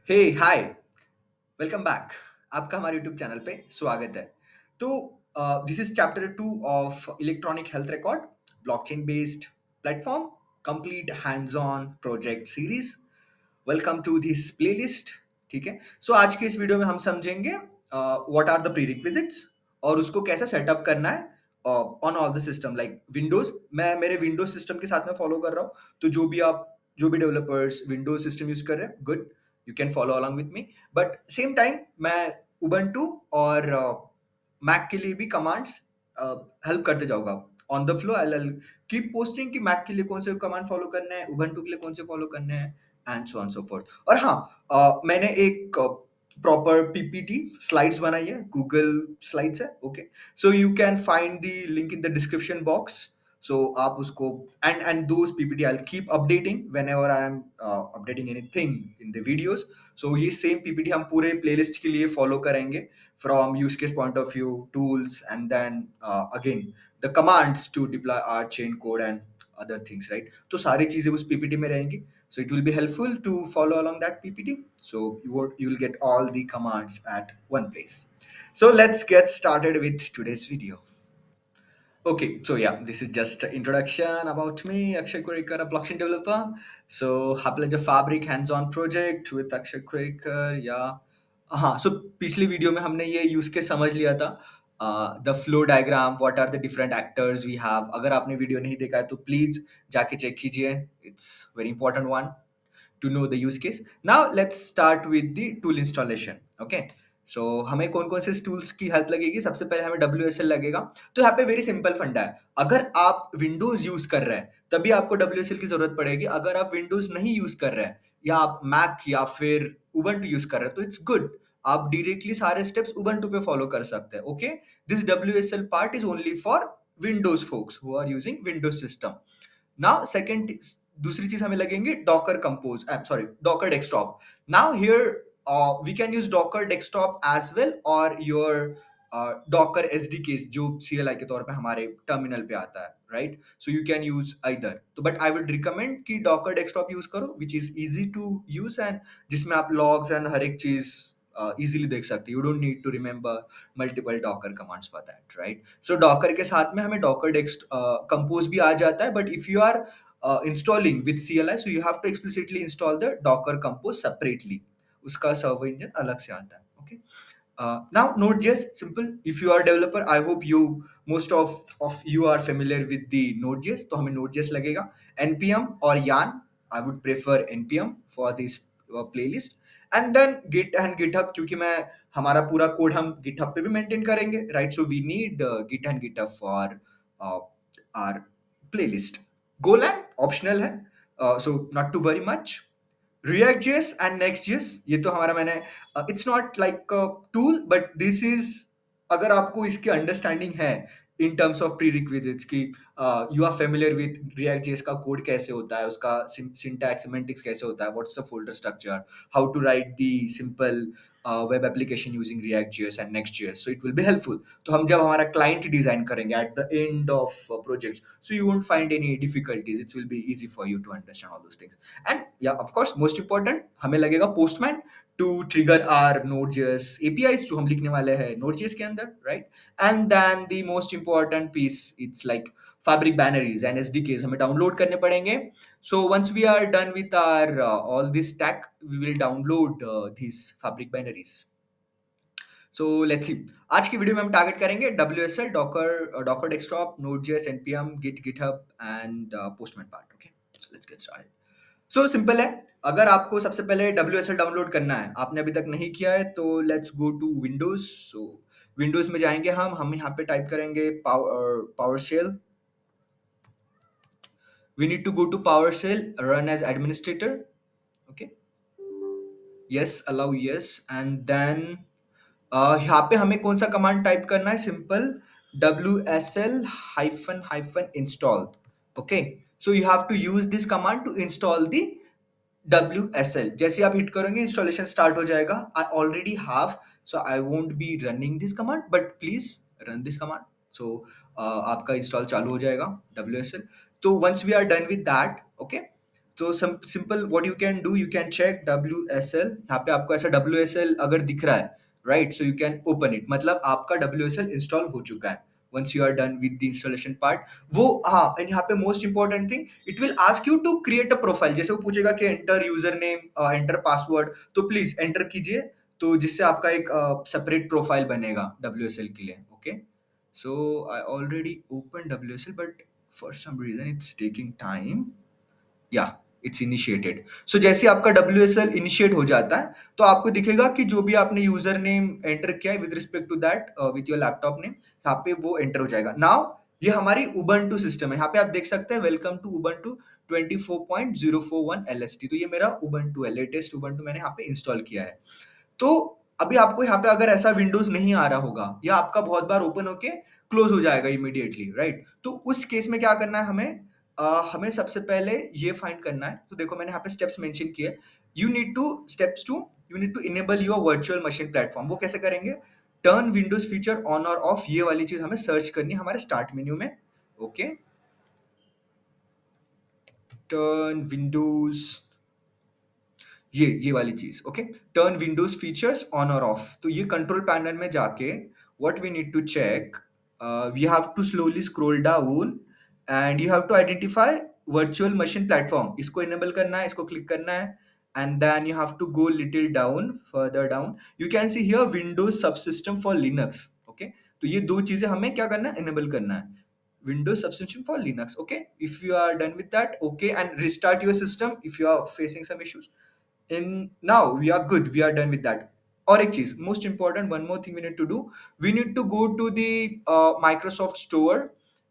हे hi welcome back. आपका हमारे YouTube channel पे स्वागत है। तो this is chapter 2 of electronic health record blockchain based platform complete hands on project series. Welcome to this playlist. ठीक है, सो आज के इस वीडियो में हम समझेंगे व्हाट आर द प्रीरिक्विजिट्स और उसको कैसे सेटअप करना है on all the system like Windows. मैं मेरे विंडोज सिस्टम के साथ में फॉलो कर रहा हूँ, तो जो भी डेवलपर्स विंडोज सिस्टम यूज कर रहे हैं, good, you can follow along with me. But same time मैं उबंटू और मैक के लिए भी कमांड्स हेल्प करते जाऊंगा on the flow. I keep posting कि मैक के लिए कौन से कमांड फॉलो करने हैं, उबंटू के लिए कौन से फॉलो करने हैं, and so on so forth. और हाँ, मैंने एक प्रॉपर पीपीटी स्लाइड्स बनाई है, गूगल स्लाइड्स है। Okay, so you can find the link in the description box. So आप उसको and those PPT I keep updating whenever I am updating anything in the videos. So ये same PPT हम पूरे playlist के लिए follow करेंगे from use case point of view, tools, and then again the commands to deploy our chain code and other things, right? तो सारी चीजें उस पीपीटी में रहेंगी, so it will be helpful to follow along that ppt. So you will get all the commands at one place. So let's get started with today's video. Okay, so yeah, this is just an introduction about me, Akshay Kurikar, a blockchain developer. So, आपला Fabric hands-on project with Akshay Kurikar, yeah. हाँ, so पिछली video में हमने ये use के समझ लिया था, the flow diagram, what are the different actors we have. अगर आपने वीडियो नहीं देखा है तो प्लीज जाके चेक कीजिए, it's very important one to know the use case. Now let's start with the tool installation. Okay. सो हमें कौन कौन से टूल्स की हेल्प लगेगी? सबसे पहले हमें WSL लगेगा। तो यहाँ पे वेरी सिंपल फंडा है, अगर आप विंडोज यूज कर रहे हैं तभी आपको WSL की जरूरत पड़ेगी। अगर आप विंडोज नहीं यूज कर रहे हैं या आप मैक या फिर उबंटू यूज कर रहे हैं तो इट्स गुड, आप डायरेक्टली सारे स्टेप्स उबंटू पे फॉलो कर सकते हैं। Okay, this WSL part is only for Windows folks who are using Windows system. Now second, दूसरी चीज हमें लगेंगे Docker compose, sorry, Docker desktop. Now here we can use Docker desktop as well और your Docker SDKs जो CLI के तौर पे हमारे टर्मिनल पे आता है, right? So you can use either, तो बट आई वुड रिकमेंड कि डॉकर डेस्कटॉप यूज करो which is easy to use and जिसमें आप लॉग्स एंड हर एक चीज इजीली देख सकते हो। You don't need to remember multiple Docker commands for that, right? So Docker के साथ में हमें डॉकर डेस्क कंपोज भी आ जाता है, but if you are installing with CLI, so you have to explicitly install the Docker Compose separately. उसका server engine अलग से आता है। Okay, now Node.js simple. If you are a developer, I hope you most of you are familiar with the Node.js. तो हमें Node.js लगेगा, npm और yarn. I would prefer npm for this playlist. And then git and github, क्योंकि मैं हमारा पूरा code हम github पे भी मेंटेन करेंगे, right? So we need git and github for our playlist. Golang optional है, so not to worry much. React.js and Next.js, ये तो हमारा मैंने, it's not like tool but this is, अगर आपको इसकी अंडरस्टैंडिंग है in terms of prerequisites की, you are familiar with React.js का कोड कैसे होता है, उसका सिंटैक्स सिमेंटिक्स कैसे होता है, what's the folder structure, how to write the simple web application using React.js and Next.js, so it will be helpful. तो हम जब हमारा क्लाइंट डिजाइन करेंगे at the end of projects, so you won't find any difficulties, it will be easy for you to understand all those things. And yeah, of course, most important, हमें लगेगा Postman to trigger our Node.js APIs जो हम लिखने वाले हैं Node.js के अंदर, right? And then the most important piece, it's like Fabric binaries and SDKs हमें डाउनलोड करने पड़ेंगे. So once we are done with our all this stack, we will download these Fabric binaries. So let's see. आज की video में हम target करेंगे WSL, Docker Desktop, Node.js, npm, Git, GitHub and Postman part. Okay, so let's get started. So simple है, अगर आपको सबसे पहले WSL डाउनलोड करना है, आपने अभी तक नहीं किया है, तो let's go to Windows. So Windows में जाएंगे हम यहाँ पे टाइप करेंगे power shell. We need to go to power shell, run as administrator. Okay, yes, allow, yes, and then यहाँ पे हमें कौन सा कमांड टाइप करना है? Simple WSL hyphen hyphen install. Okay, so you have to use this command to install the WSL. जैसे आप hit करेंगे इंस्टॉलेशन स्टार्ट हो जाएगा। I already have, so I won't be running this command, but please run this command. So आपका install चालू हो जाएगा WSL। तो once we are done with that, okay, तो simple what you can do, you can check WSL, यहाँ पे आपको ऐसा WSL अगर दिख रहा है, right, so you can open it, मतलब आपका WSL इंस्टॉल हो चुका है। Once you are done with the installation part, वो हाँ, एंड यहाँ पे most important thing, it will ask you to create a profile. जैसे वो पूछेगा कि enter user name, enter password, तो प्लीज एंटर कीजिए, तो जिससे आपका एक सेपरेट प्रोफाइल बनेगा WSL के लिए। Okay, so I already open WSL, but for some reason it's taking time. या इट्स इनिशिएटेड। सो जैसे आपका WSL इनिशिएट हो जाता है, तो आपको दिखेगा कि जो भी आपने यूजर नेम एंटर किया है with respect to that, with your laptop name, यहाँ पे वो एंटर हो जाएगा। नाउ ये हमारी उबंटू सिस्टम है, यहाँ पे आप देख सकते हैं वेलकम टू उबंटू 24.041 LST। तो ये मेरा उबंटू है, लेटेस्ट उबंटू मैंने यहाँ पे इंस्टॉल किया है। तो अभी आपको यहाँ पे अगर ऐसा विंडोज नहीं आ रहा होगा, या आपका बहुत बार ओपन होके क्लोज हो जाएगा इमीडिएटली, राइट, तो उस केस में क्या करना है हमें, हमें सबसे पहले ये फाइंड करना है। तो देखो मैंने यहाँ पे स्टेप्स मेंशन किए। You need to enable your virtual machine platform. वो कैसे करेंगे, टर्न विंडोज फीचर ऑन और ऑफ, ये वाली चीज हमें सर्च करनी है हमारे स्टार्ट मेन्यू में। ओके, टर्न विंडोज, ये वाली चीज। Okay, turn Windows features on और ऑफ, तो ये कंट्रोल पैनल में जाके what we need to check, we have to slowly scroll down and you have to identify virtual machine platform, इसको इनेबल करना है, इसको क्लिक करना है, and then you have to go little down, further down, you can see here Windows subsystem for Linux. Okay, तो ये दो चीजें हमें क्या करना है, इनेबल करना है, Windows subscription for Linux. Okay, if you are done with that, okay, and restart your system if you are facing some issues. In now we are good, we are done with that. और एक चीज most important, one more thing we need to do, we need to go to the Microsoft store,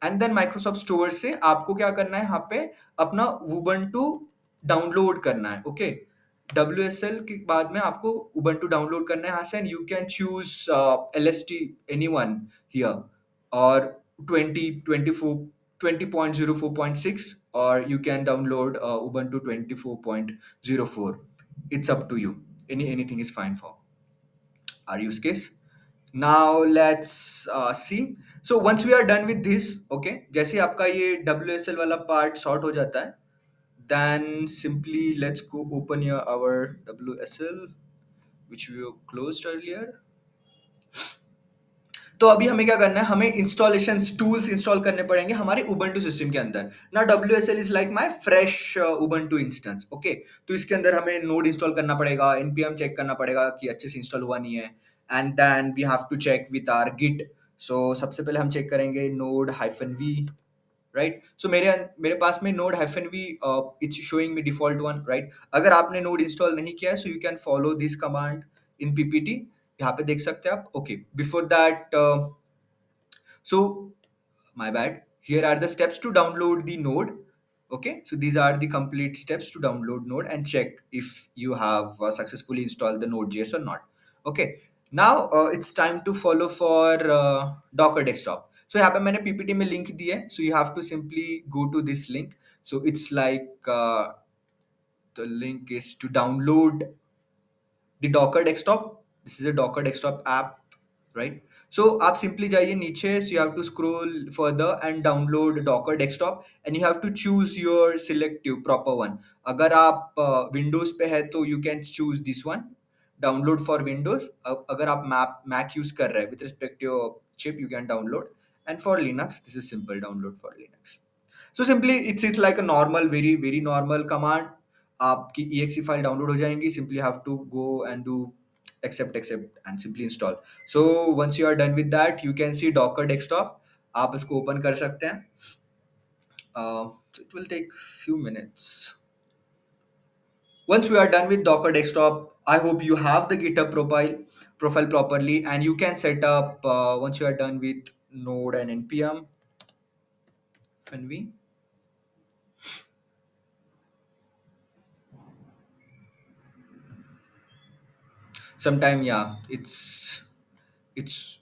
and then Microsoft store से आपको क्या करना है, यहाँ पे अपना Ubuntu डाउनलोड करना है। ओके, WSL के बाद में आपको Ubuntu डाउनलोड करना है यहाँ से, and you can choose LST any one here, और 20.04.6, or you can download Ubuntu 24.04. It's up to you. Anything is fine for our use case. Now let's see. So once we are done with this, okay, जैसे आपका ये WSL वाला part sort हो जाता है, then simply let's go open here our WSL which we closed earlier. तो अभी हमें क्या करना है, हमें इंस्टॉलेशन टूल्स इंस्टॉल करने पड़ेंगे हमारे उबंटू सिस्टम के अंदर ना। WSL is like my fresh Ubuntu instance. Okay, तो इसके अंदर हमें नोड इंस्टॉल करना पड़ेगा, npm चेक करना पड़ेगा कि अच्छे से इंस्टॉल हुआ नहीं है, and then we have to check with our git. So सबसे पहले हम चेक करेंगे नोड -v, राइट। सो मेरे पास में node -v, it's showing me default one, right. अगर आपने नोड इंस्टॉल नहीं किया है, सो you can follow this command in PPT, यहाँ पे देख सकते हैं आप। Okay, before that, so my bad. Here are the steps to download the node. Okay, so these are the complete steps to download node and check if you have successfully installed the node.js or not. Okay, now it's time to follow for Docker desktop. So यहाँ पे मैंने PPT में link दिया है, so you have to simply go to this link. So it's like the link is to download the Docker desktop. This is a Docker desktop app, right? So आप simply जाइए नीचे, so you have to scroll further and download Docker desktop, and you have to choose your selective proper one. अगर आप Windows पे है तो you can choose this one, download for Windows. अगर आप Mac use कर रहे हैं with respect to your chip, you can download, and for Linux this is simple download for Linux. So simply it's like a normal, very very normal command. आपकी exe file download हो जाएंगी, simply have to go and do accept and simply install. So once you are done with that, you can see Docker desktop, आप इसको open कर सकते हैं. So it will take few minutes. Once we are done with Docker desktop, I hope you have the GitHub profile properly, and you can set up once you are done with node and npm fnv. Sometime, yeah, it's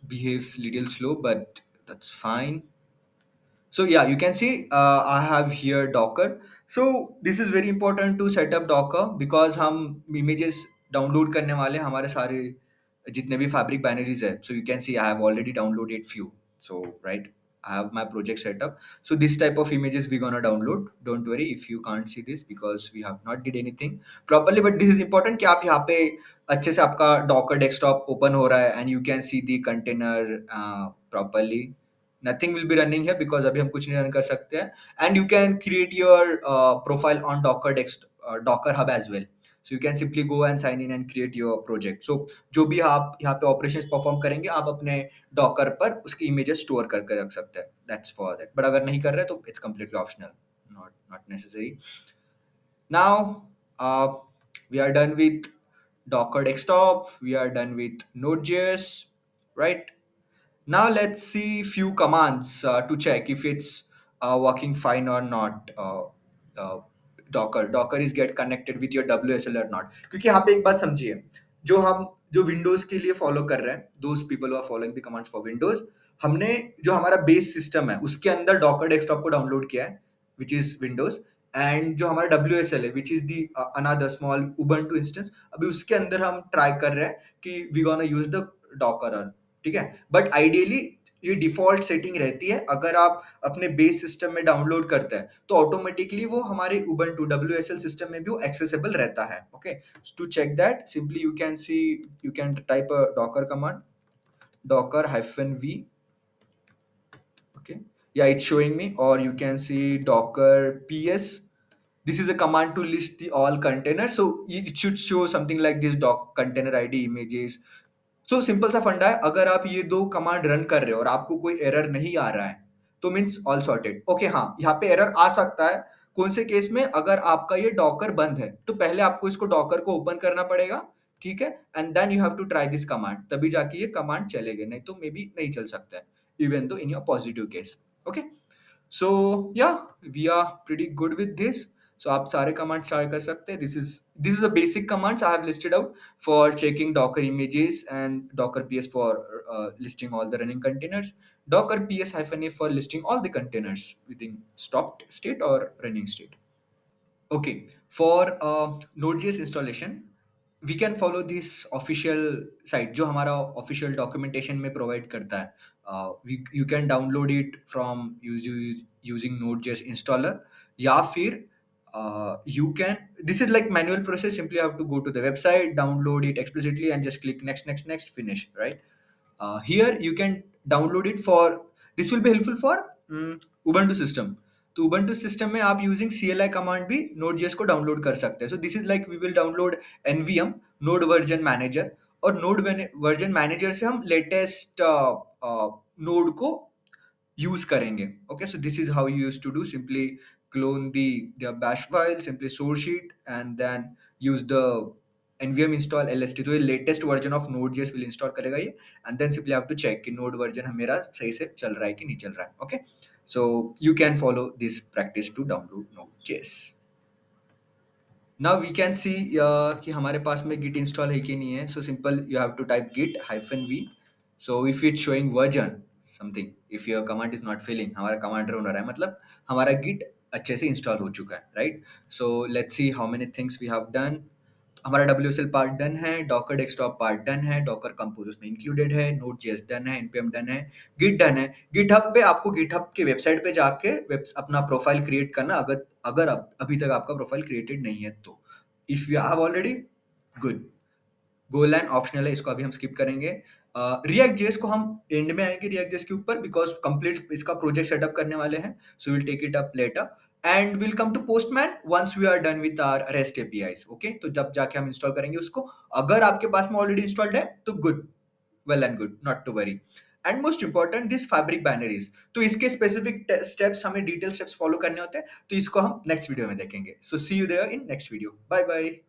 behaves little slow, but that's fine. So yeah, you can see I have here Docker. So this is very important to set up Docker, because हम images download करने वाले हैं, हमारे सारे जितने भी fabric binaries है. So you can see I have already downloaded few. So right. I have my project set up. So this type of images we're gonna download. Don't worry if you can't see this because we have not did anything properly. But this is important कि आप यहाँ पे अच्छे से आपका Docker desktop open हो रहा है and you can see the container properly. Nothing will be running here because अभी हम कुछ नहीं run कर सकते हैं. And you can create your profile on Docker Hub as well. So you can simply go and sign in and create your project. So जो भी आप यहाँ पे operations perform करेंगे आप अपने डॉकर पर उसकी इमेजेस स्टोर करके रख सकते हैं. That's for that. बट अगर नहीं कर रहे तो it's completely optional, not not necessary. Now we are done with Docker desktop, we are done with Node.js, right? Now let's see few commands to check if it's working fine or not. Docker is get connected with your WSL or not. क्योंकि यहाँ पे एक बात समझिए, जो Windows के लिए follow कर रहे हैं, those people are following the commands for Windows, हमने जो हमारा बेस सिस्टम है उसके अंदर डॉकर डेस्कटॉप को डाउनलोड किया है विच इज विंडोज. एंड जो हमारा WSL है which is the another small Ubuntu instance, अभी उसके अंदर हम ट्राई कर रहे हैं कि we gonna use the Docker. ठीक है. बट आइडियली ये डिफॉल्ट सेटिंग रहती है. अगर आप अपने बेस सिस्टम में डाउनलोड करते हैं तो ऑटोमेटिकली वो हमारे उबंटू WSL सिस्टम में भी वो एक्सेसिबल रहता है. Okay. To check that simply you can type a docker command, docker-v. Okay, yeah, it's showing me. Or you can see docker ps. This is a command to list the all containers, so it should show something like this: doc container id, images. So simple सा फंडा है. अगर आप ये दो command run कर रहे हो और आपको कोई एरर नहीं आ रहा है तो मीन्स ऑल सॉर्टेड. ओके. हाँ, यहाँ पे एरर आ सकता है. कौन से केस में? अगर आपका ये डॉकर बंद है तो पहले आपको इसको डॉकर को ओपन करना पड़ेगा. ठीक है. And then you have to try this command, तभी जाके ये कमांड चलेगा, नहीं तो मे बी नहीं चल सकता है even though in your positive case. Okay. So या we are pretty good with this. So आप सारे कमांड्स ट्राई कर सकते हैं. This is the basic commands I have listed out for checking Docker images, and Docker PS for listing all the running containers, Docker PS-A for listing all the containers within stopped state or running state. Okay, for Node.js installation, we can follow this official site जो हमारा official documentation में provide करता है. You can download it from using Node.js installer, या फिर you can, this is like manual process. Simply have to go to the website, download it explicitly, and just click next, finish, right? Here you can download it for, this will be helpful for Ubuntu system. तो Ubuntu system में आप using CLI command भी Node.js को download कर सकते हैं. So this is like we will download NVM, Node Version Manager, और Node Version Manager से हम latest Node को use करेंगे. Okay, so this is how you used to do. Simply clone the bash file, simply source it, and then use the nvm install lst. तो ये latest version of Node.js will install करेगा ये, and then simply have to check कि Node version मेरा सही से चल रहा है कि नहीं चल रहा है. Okay, so you can follow this practice to download Node.js. Now we can see कि हमारे पास में git install है कि नहीं है. So simple, you have to type git-v. So if it's showing version something, if your command is not filling, हमारा command run हो रहा है, मतलब हमारा git अच्छे से इंस्टॉल हो चुका है, right? So let's see how many things we have done. हमारा WSL पार्ट डन है, डॉकर डेस्कटॉप पार्ट डन है, डॉकर कंपोज उसमें इंक्लूडेड है, Node.js डन है, npm डन है, गिट डन है. गिटहब पे आपको गिटहब के वेबसाइट पे जाके अपना प्रोफाइल क्रिएट करना, अगर अभी तक आपका प्रोफाइल क्रिएटेड नहीं है तो. If you have already, good. GoLand optional है, इसको अभी हम स्किप करेंगे. रिएक्ट जेएस को हम एंड में आएंगे रिएक्ट जेएस के ऊपर, बिकॉज कंप्लीट इसका प्रोजेक्ट सेटअप करने वाले हैं. So will take it up later and will come to Postman once we are done with our REST APIs. Okay, तो जब जाके हम इंस्टॉल करेंगे उसको. अगर आपके पास में ऑलरेडी इंस्टॉल्ड है तो good, well and good, not to worry. And most important, this fabric binaries, तो इसके स्पेसिफिक स्टेप्स, हमें डिटेल स्टेप्स फॉलो करने होते हैं, तो इसको हम नेक्स्ट वीडियो में देखेंगे. So see you there in next video. Bye bye.